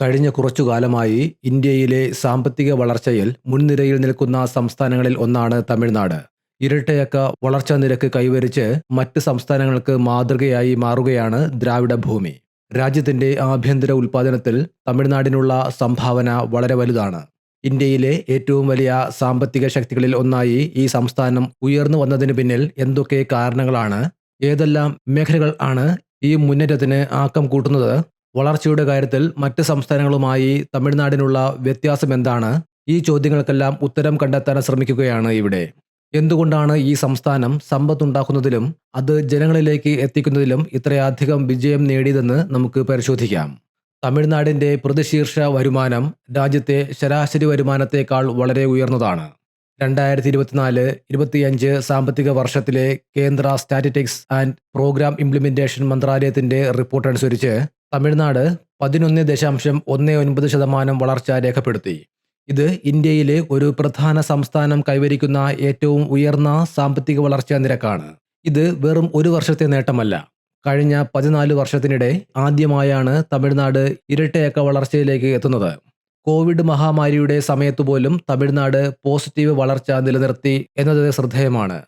കഴിഞ്ഞ കുറച്ചുകാലമായി ഇന്ത്യയിലെ സാമ്പത്തിക വളർച്ചയിൽ മുൻനിരയിൽ നിൽക്കുന്ന സംസ്ഥാനങ്ങളിൽ ഒന്നാണ് തമിഴ്നാട്. ഇരട്ടയക്ക വളർച്ചാ നിരക്ക് കൈവരിച്ച് മറ്റ് സംസ്ഥാനങ്ങൾക്ക് മാതൃകയായി മാറുകയാണ് ദ്രാവിഡഭൂമി. രാജ്യത്തിന്റെ ആഭ്യന്തര ഉൽപ്പാദനത്തിൽ തമിഴ്നാടിനുള്ള സംഭാവന വളരെ വലുതാണ്. ഇന്ത്യയിലെ ഏറ്റവും വലിയ സാമ്പത്തിക ശക്തികളിൽ ഒന്നായി ഈ സംസ്ഥാനം ഉയർന്നു വന്നതിന് പിന്നിൽ എന്തൊക്കെ കാരണങ്ങളാണ്? ഏതെല്ലാം മേഖലകൾ ആണ് ഈ മുന്നേറ്റത്തിന് ആക്കം കൂട്ടുന്നത്? വളർച്ചയുടെ കാര്യത്തിൽ മറ്റ് സംസ്ഥാനങ്ങളുമായി തമിഴ്നാടിനുള്ള വ്യത്യാസം എന്താണ്? ഈ ചോദ്യങ്ങൾക്കെല്ലാം ഉത്തരം കണ്ടെത്താൻ ശ്രമിക്കുകയാണ് ഇവിടെ. എന്തുകൊണ്ടാണ് ഈ സംസ്ഥാനം സമ്പത്തുണ്ടാക്കുന്നതിലും അത് ജനങ്ങളിലേക്ക് എത്തിക്കുന്നതിലും ഇത്രയധികം വിജയം നേടിയതെന്ന് നമുക്ക് പരിശോധിക്കാം. തമിഴ്നാടിന്റെ പ്രതിശീർഷ വരുമാനം രാജ്യത്തെ ശരാശരി വരുമാനത്തേക്കാൾ വളരെ ഉയർന്നതാണ്. 2024-25 സാമ്പത്തിക വർഷത്തിലെ കേന്ദ്ര സ്റ്റാറ്റിസ്റ്റിക്സ് ആൻഡ് പ്രോഗ്രാം ഇംപ്ലിമെന്റേഷൻ മന്ത്രാലയത്തിന്റെ റിപ്പോർട്ട് അനുസരിച്ച് തമിഴ്നാട് 11.19% വളർച്ച രേഖപ്പെടുത്തി. ഇത് ഇന്ത്യയിലെ ഒരു പ്രധാന സംസ്ഥാനം കൈവരിക്കുന്ന ഏറ്റവും ഉയർന്ന സാമ്പത്തിക വളർച്ചാ നിരക്കാണ്. ഇത് വെറും ഒരു വർഷത്തെ നേട്ടമല്ല. കഴിഞ്ഞ 14 വർഷത്തിനിടെ ആദ്യമായാണ് തമിഴ്നാട് ഇരട്ടയക്ക വളർച്ചയിലേക്ക് എത്തുന്നത്. കോവിഡ് മഹാമാരിയുടെ സമയത്തുപോലും തമിഴ്നാട് പോസിറ്റീവ് വളർച്ച നിലനിർത്തി എന്നത് ശ്രദ്ധേയമാണ്.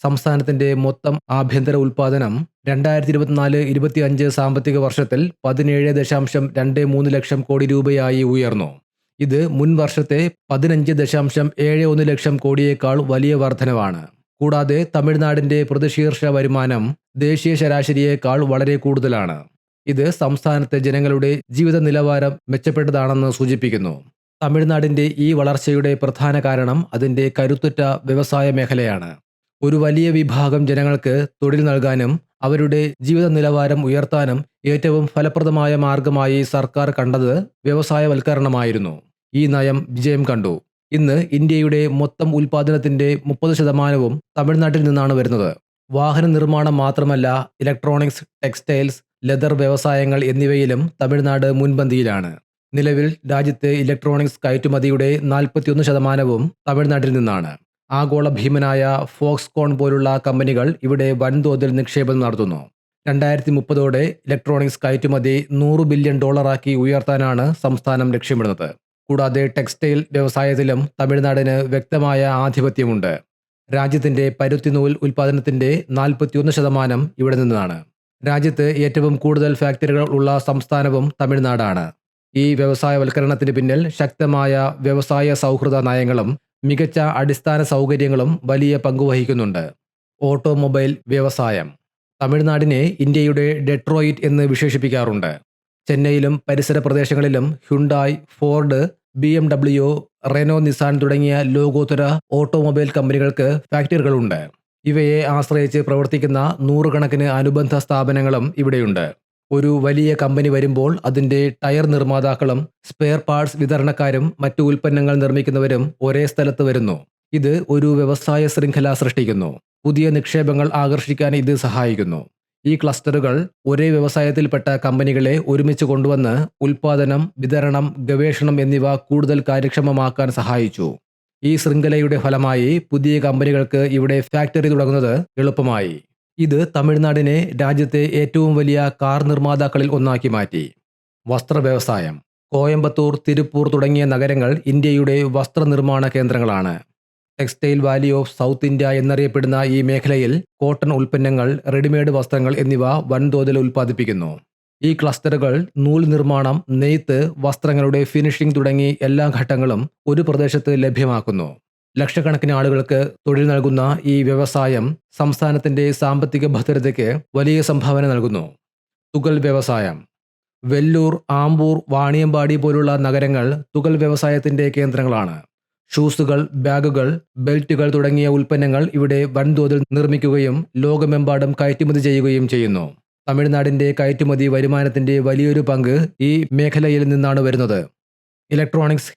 സംസ്ഥാനത്തിന്റെ മൊത്തം ആഭ്യന്തര ഉൽപ്പാദനം 2024-25 സാമ്പത്തിക വർഷത്തിൽ 17.23 ലക്ഷം കോടി രൂപയായി ഉയർന്നു. ഇത് മുൻ വർഷത്തെ 15.71 ലക്ഷം കോടിയേക്കാൾ വലിയ വർധനവാണ്. കൂടാതെ തമിഴ്നാടിന്റെ പ്രതിശീർഷ വരുമാനം ദേശീയ ശരാശരിയേക്കാൾ വളരെ കൂടുതലാണ്. ഇത് സംസ്ഥാനത്തെ ജനങ്ങളുടെ ജീവിത നിലവാരം മെച്ചപ്പെട്ടതാണെന്ന് സൂചിപ്പിക്കുന്നു. തമിഴ്നാടിന്റെ ഈ വളർച്ചയുടെ പ്രധാന കാരണം അതിന്റെ കരുത്തുറ്റ വ്യവസായ മേഖലയാണ്. ഒരു വലിയ വിഭാഗം ജനങ്ങൾക്ക് തൊഴിൽ നൽകാനും അവരുടെ ജീവിത നിലവാരം ഉയർത്താനും ഏറ്റവും ഫലപ്രദമായ മാർഗമായി സർക്കാർ കണ്ടത് വ്യവസായവൽക്കരണമായിരുന്നു. ഈ നയം വിജയം കണ്ടു. ഇന്ന് ഇന്ത്യയുടെ മൊത്തം ഉൽപ്പാദനത്തിന്റെ 30% തമിഴ്നാട്ടിൽ നിന്നാണ് വരുന്നത്. വാഹന നിർമ്മാണം മാത്രമല്ല, ഇലക്ട്രോണിക്സ്, ടെക്സ്റ്റൈൽസ്, ലെതർ വ്യവസായങ്ങൾ എന്നിവയിലും തമിഴ്നാട് മുൻപന്തിയിലാണ്. നിലവിൽ രാജ്യത്തെ ഇലക്ട്രോണിക്സ് കയറ്റുമതിയുടെ 41% തമിഴ്നാട്ടിൽ നിന്നാണ്. ആഗോള ഭീമനായ ഫോക്സ്കോൺ പോലുള്ള കമ്പനികൾ ഇവിടെ വൻതോതിൽ നിക്ഷേപം നടത്തുന്നു. 2030 ഇലക്ട്രോണിക്സ് കയറ്റുമതി $100 ബില്യൺ ഉയർത്താനാണ് സംസ്ഥാനം ലക്ഷ്യമിടുന്നത്. കൂടാതെ ടെക്സ്റ്റൈൽ വ്യവസായത്തിലും തമിഴ്നാടിന് വ്യക്തമായ ആധിപത്യമുണ്ട്. രാജ്യത്തിന്റെ പരുത്തി നൂൽ ഉൽപ്പാദനത്തിന്റെ 41% ഇവിടെ നിന്നാണ്. രാജ്യത്ത് ഏറ്റവും കൂടുതൽ ഫാക്ടറികൾ ഉള്ള സംസ്ഥാനവും തമിഴ്നാടാണ്. ഈ വ്യവസായവൽക്കരണത്തിന് പിന്നിൽ ശക്തമായ വ്യവസായ സൗഹൃദ നയങ്ങളും മികച്ച അടിസ്ഥാന സൗകര്യങ്ങളും വലിയ പങ്കുവഹിക്കുന്നുണ്ട്. ഓട്ടോമൊബൈൽ വ്യവസായം തമിഴ്നാടിനെ ഇന്ത്യയുടെ ഡെട്രോയിറ്റ് എന്ന് വിശേഷിപ്പിക്കാറുണ്ട്. ചെന്നൈയിലും പരിസര പ്രദേശങ്ങളിലും Hyundai, Ford, BMW, Renault, Nissan തുടങ്ങിയ ലോകോത്തര ഓട്ടോമൊബൈൽ കമ്പനികൾക്ക് ഫാക്ടറികളുണ്ട്. ഇവയെ ആശ്രയിച്ച് പ്രവർത്തിക്കുന്ന നൂറുകണക്കിന് അനുബന്ധ സ്ഥാപനങ്ങളും ഇവിടെയുണ്ട്. ഒരു വലിയ കമ്പനി വരുമ്പോൾ അതിന്റെ ടയർ നിർമ്മാതാക്കളും സ്പെയർ പാർട്സ് വിതരണക്കാരും മറ്റു ഉൽപ്പന്നങ്ങൾ നിർമ്മിക്കുന്നവരും ഒരേ സ്ഥലത്ത് വരുന്നു. ഇത് ഒരു വ്യവസായ ശൃംഖല സൃഷ്ടിക്കുന്നു. പുതിയ നിക്ഷേപങ്ങൾ ആകർഷിക്കാൻ ഇത് സഹായിക്കുന്നു. ഈ ക്ലസ്റ്ററുകൾ ഒരേ വ്യവസായത്തിൽപ്പെട്ട കമ്പനികളെ ഒരുമിച്ച് കൊണ്ടുവന്ന് ഉൽപ്പാദനം, വിതരണം, ഗവേഷണം എന്നിവ കൂടുതൽ കാര്യക്ഷമമാക്കാൻ സഹായിച്ചു. ഈ ശൃംഖലയുടെ ഫലമായി പുതിയ കമ്പനികൾക്ക് ഇവിടെ ഫാക്ടറി തുടങ്ങുന്നത് എളുപ്പമായി. ഇത് തമിഴ്നാടിനെ രാജ്യത്തെ ഏറ്റവും വലിയ കാർ നിർമ്മാതാക്കളിൽ ഒന്നാക്കി മാറ്റി. വസ്ത്ര വ്യവസായം കോയമ്പത്തൂർ, തിരുപ്പൂർ തുടങ്ങിയ നഗരങ്ങൾ ഇന്ത്യയുടെ വസ്ത്രനിർമ്മാണ കേന്ദ്രങ്ങളാണ്. Textile Valley of south India എന്നറിയപ്പെടുന്ന ഈ മേഖലയിൽ കോട്ടൺ ഉൽപ്പന്നങ്ങൾ, റെഡിമെയ്ഡ് വസ്ത്രങ്ങൾ എന്നിവ വൻതോതിൽ ഉൽപ്പാദിപ്പിക്കുന്നു. ഈ ക്ലസ്റ്ററുകൾ നൂൽ നിർമ്മാണം, നെയ്ത്ത്, വസ്ത്രങ്ങളുടെ ഫിനിഷിംഗ് തുടങ്ങി എല്ലാ ഘട്ടങ്ങളും ഒരു പ്രദേശത്ത് ലഭ്യമാക്കുന്നു. ലക്ഷക്കണക്കിന് ആളുകൾക്ക് തൊഴിൽ നൽകുന്ന ഈ വ്യവസായം സംസ്ഥാനത്തിന്റെ സാമ്പത്തിക ഭദ്രതയ്ക്ക് വലിയ സംഭാവന നൽകുന്നു. തുകൽ വ്യവസായം വെല്ലൂർ, ആമ്പൂർ, വാണിയമ്പാടി പോലുള്ള നഗരങ്ങൾ തുകൽ വ്യവസായത്തിന്റെ കേന്ദ്രങ്ങളാണ്. ഷൂസുകൾ, ബാഗുകൾ, ബെൽറ്റുകൾ തുടങ്ങിയ ഉൽപ്പന്നങ്ങൾ ഇവിടെ വൻതോതിൽ നിർമ്മിക്കുകയും ലോകമെമ്പാടും കയറ്റുമതി ചെയ്യുകയും ചെയ്യുന്നു. തമിഴ്നാടിന്റെ കയറ്റുമതി വരുമാനത്തിന്റെ വലിയൊരു പങ്ക് ഈ മേഖലയിൽ നിന്നാണ് വരുന്നത്. ഇലക്ട്രോണിക്സ്,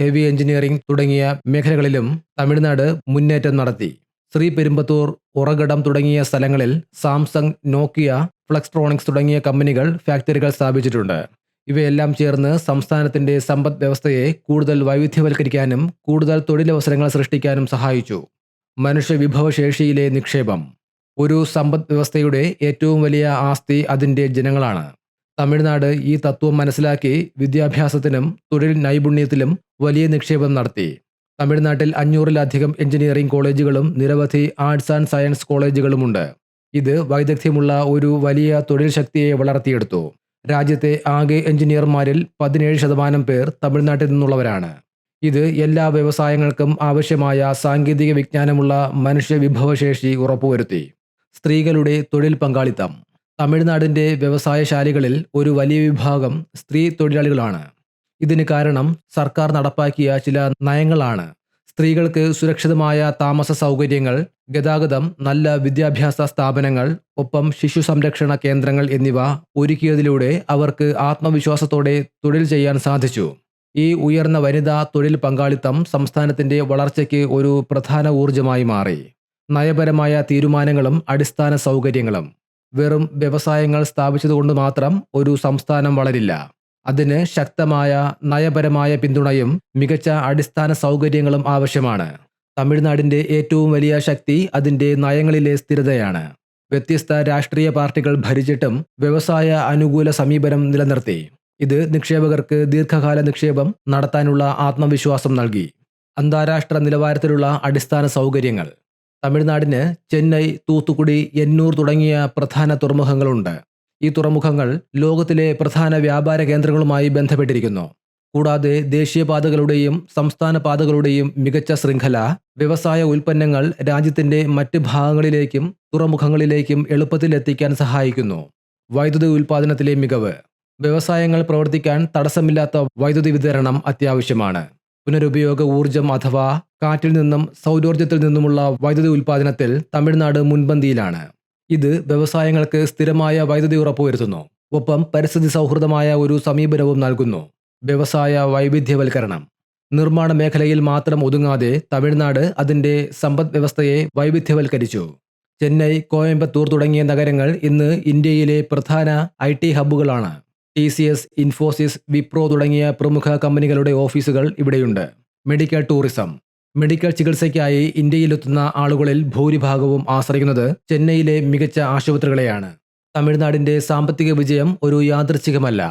ഹെവി എഞ്ചിനീയറിംഗ് തുടങ്ങിയ മേഖലകളിലും തമിഴ്നാട് മുന്നേറ്റം നടത്തി. ശ്രീപെരുമ്പത്തൂർ, ഉറഗഡം തുടങ്ങിയ സ്ഥലങ്ങളിൽ സാംസങ്, നോക്കിയ, ഫ്ലെക്സ്ട്രോണിക്സ് തുടങ്ങിയ കമ്പനികൾ ഫാക്ടറികൾ സ്ഥാപിച്ചിട്ടുണ്ട്. ഇവയെല്ലാം ചേർന്ന് സംസ്ഥാനത്തിന്റെ സമ്പദ് വ്യവസ്ഥയെ കൂടുതൽ വൈവിധ്യവൽക്കരിക്കാനും കൂടുതൽ തൊഴിലവസരങ്ങൾ സൃഷ്ടിക്കാനും സഹായിച്ചു. മനുഷ്യവിഭവശേഷിയിലെ നിക്ഷേപം ഒരു സമ്പദ് വ്യവസ്ഥയുടെ ഏറ്റവും വലിയ ആസ്തി അതിന്റെ ജനങ്ങളാണ്. തമിഴ്നാട് ഈ തത്വം മനസ്സിലാക്കി വിദ്യാഭ്യാസത്തിനും തൊഴിൽ നൈപുണ്യത്തിലും വലിയ നിക്ഷേപം നടത്തി. തമിഴ്നാട്ടിൽ 500-ലധികം എഞ്ചിനീയറിംഗ് കോളേജുകളും നിരവധി ആർട്സ് ആൻഡ് സയൻസ് കോളേജുകളുമുണ്ട്. ഇത് വൈദഗ്ധ്യമുള്ള ഒരു വലിയ തൊഴിൽ ശക്തിയെ വളർത്തിയെടുത്തു. രാജ്യത്തെ ആകെ എഞ്ചിനീയർമാരിൽ 17% പേർ തമിഴ്നാട്ടിൽ നിന്നുള്ളവരാണ്. ഇത് എല്ലാ വ്യവസായങ്ങൾക്കും ആവശ്യമായ സാങ്കേതിക വിജ്ഞാനമുള്ള മനുഷ്യ വിഭവശേഷി ഉറപ്പുവരുത്തി. സ്ത്രീകളുടെ തൊഴിൽ പങ്കാളിത്തം. തമിഴ്നാടിൻ്റെ വ്യവസായശാലകളിൽ ഒരു വലിയ വിഭാഗം സ്ത്രീ തൊഴിലാളികളാണ്. ഇതിന് കാരണം സർക്കാർ നടപ്പാക്കിയ ചില നയങ്ങളാണ്. സ്ത്രീകൾക്ക് സുരക്ഷിതമായ താമസ സൗകര്യങ്ങൾ, ഗതാഗതം, നല്ല വിദ്യാഭ്യാസ സ്ഥാപനങ്ങൾ, ഒപ്പം ശിശു സംരക്ഷണ കേന്ദ്രങ്ങൾ എന്നിവ ഒരുക്കിയതിലൂടെ അവർക്ക് ആത്മവിശ്വാസത്തോടെ തൊഴിൽ ചെയ്യാൻ സാധിച്ചു. ഈ ഉയർന്ന വനിതാ തൊഴിൽ പങ്കാളിത്തം സംസ്ഥാനത്തിൻ്റെ വളർച്ചയ്ക്ക് ഒരു പ്രധാന ഊർജ്ജമായി മാറി. നയപരമായ തീരുമാനങ്ങളും അടിസ്ഥാന സൗകര്യങ്ങളും. വെറും വ്യവസായങ്ങൾ സ്ഥാപിച്ചതുകൊണ്ട് മാത്രം ഒരു സംസ്ഥാനം വളരില്ല. അതിന് ശക്തമായ നയപരമായ പിന്തുണയും മികച്ച അടിസ്ഥാന സൗകര്യങ്ങളും ആവശ്യമാണ്. തമിഴ്നാടിൻ്റെ ഏറ്റവും വലിയ ശക്തി അതിൻ്റെ നയങ്ങളിലെ സ്ഥിരതയാണ്. വ്യത്യസ്ത രാഷ്ട്രീയ പാർട്ടികൾ ഭരിച്ചിട്ടും വ്യവസായ അനുകൂല സമീപനം നിലനിർത്തി. ഇത് നിക്ഷേപകർക്ക് ദീർഘകാല നിക്ഷേപം നടത്താനുള്ള ആത്മവിശ്വാസം നൽകി. അന്താരാഷ്ട്ര നിലവാരത്തിലുള്ള അടിസ്ഥാന സൗകര്യങ്ങൾ. തമിഴ്നാടിന് ചെന്നൈ, തൂത്തുക്കുടി, എന്നൂർ തുടങ്ങിയ പ്രധാന തുറമുഖങ്ങളുണ്ട്. ഈ തുറമുഖങ്ങൾ ലോകത്തിലെ പ്രധാന വ്യാപാര കേന്ദ്രങ്ങളുമായി ബന്ധപ്പെട്ടിരിക്കുന്നു. കൂടാതെ ദേശീയപാതകളുടെയും സംസ്ഥാന പാതകളുടെയും മികച്ച ശൃംഖല വ്യവസായ ഉൽപ്പന്നങ്ങൾ രാജ്യത്തിൻ്റെ മറ്റ് ഭാഗങ്ങളിലേക്കും തുറമുഖങ്ങളിലേക്കും എളുപ്പത്തിൽ എത്തിക്കാൻ സഹായിക്കുന്നു. വൈദ്യുതി ഉൽപ്പാദനത്തിലെ മികവ്. വ്യവസായങ്ങൾ പ്രവർത്തിക്കാൻ തടസ്സമില്ലാത്ത വൈദ്യുതി വിതരണം അത്യാവശ്യമാണ്. പുനരുപയോഗ ഊർജം അഥവാ കാറ്റിൽ നിന്നും സൗരോർജ്ജത്തിൽ നിന്നുമുള്ള വൈദ്യുതി ഉൽപ്പാദനത്തിൽ തമിഴ്നാട് മുൻപന്തിയിലാണ്. ഇത് വ്യവസായങ്ങൾക്ക് സ്ഥിരമായ വൈദ്യുതി ഉറപ്പുവരുത്തുന്നു. ഒപ്പം പരിസ്ഥിതി സൗഹൃദമായ ഒരു സമീപനവും നൽകുന്നു. വ്യവസായ വൈവിധ്യവൽക്കരണം. നിർമ്മാണ മേഖലയിൽ മാത്രം ഒതുങ്ങാതെ തമിഴ്നാട് അതിൻ്റെ സമ്പദ് വ്യവസ്ഥയെ വൈവിധ്യവൽക്കരിച്ചു. ചെന്നൈ, കോയമ്പത്തൂർ തുടങ്ങിയ നഗരങ്ങൾ ഇന്ന് ഇന്ത്യയിലെ പ്രധാന IT ഹബ്ബുകളാണ്. TCS, ഇൻഫോസിസ്, വിപ്രോ തുടങ്ങിയ പ്രമുഖ കമ്പനികളുടെ ഓഫീസുകൾ ഇവിടെയുണ്ട്. Medical tourism. മെഡിക്കൽ ചികിത്സയ്ക്കായി ഇന്ത്യയിലെത്തുന്ന ആളുകളിൽ ഭൂരിഭാഗവും ആശ്രയിക്കുന്നത് ചെന്നൈയിലെ മികച്ച ആശുപത്രികളെയാണ്. തമിഴ്നാടിൻ്റെ സാമ്പത്തിക വിജയം ഒരു യാദൃച്ഛികമല്ല.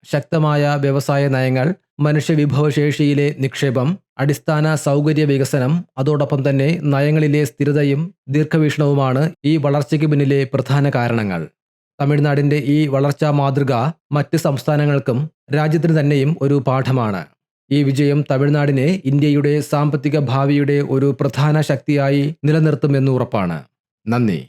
ശക്തമായ വ്യവസായ നയങ്ങൾ, മനുഷ്യവിഭവശേഷിയിലെ നിക്ഷേപം, അടിസ്ഥാന സൗകര്യ വികസനം, അതോടൊപ്പം തന്നെ നയങ്ങളിലെ സ്ഥിരതയും ദീർഘവീക്ഷണവുമാണ് ഈ വളർച്ചയ്ക്ക് പിന്നിലെ പ്രധാന കാരണങ്ങൾ. തമിഴ്നാടിൻ്റെ ഈ വളർച്ചാ മാതൃക മറ്റ് സംസ്ഥാനങ്ങൾക്കും രാജ്യത്തിന് തന്നെയും ഒരു പാഠമാണ്. ഈ വിജയം തമിഴ്നാടിനെ ഇന്ത്യയുടെ സാമ്പത്തിക ഭാവിയുടെ ഒരു പ്രധാന ശക്തിയായി നിലനിർത്തുമെന്ന് ഉറപ്പാണ്. നന്ദി.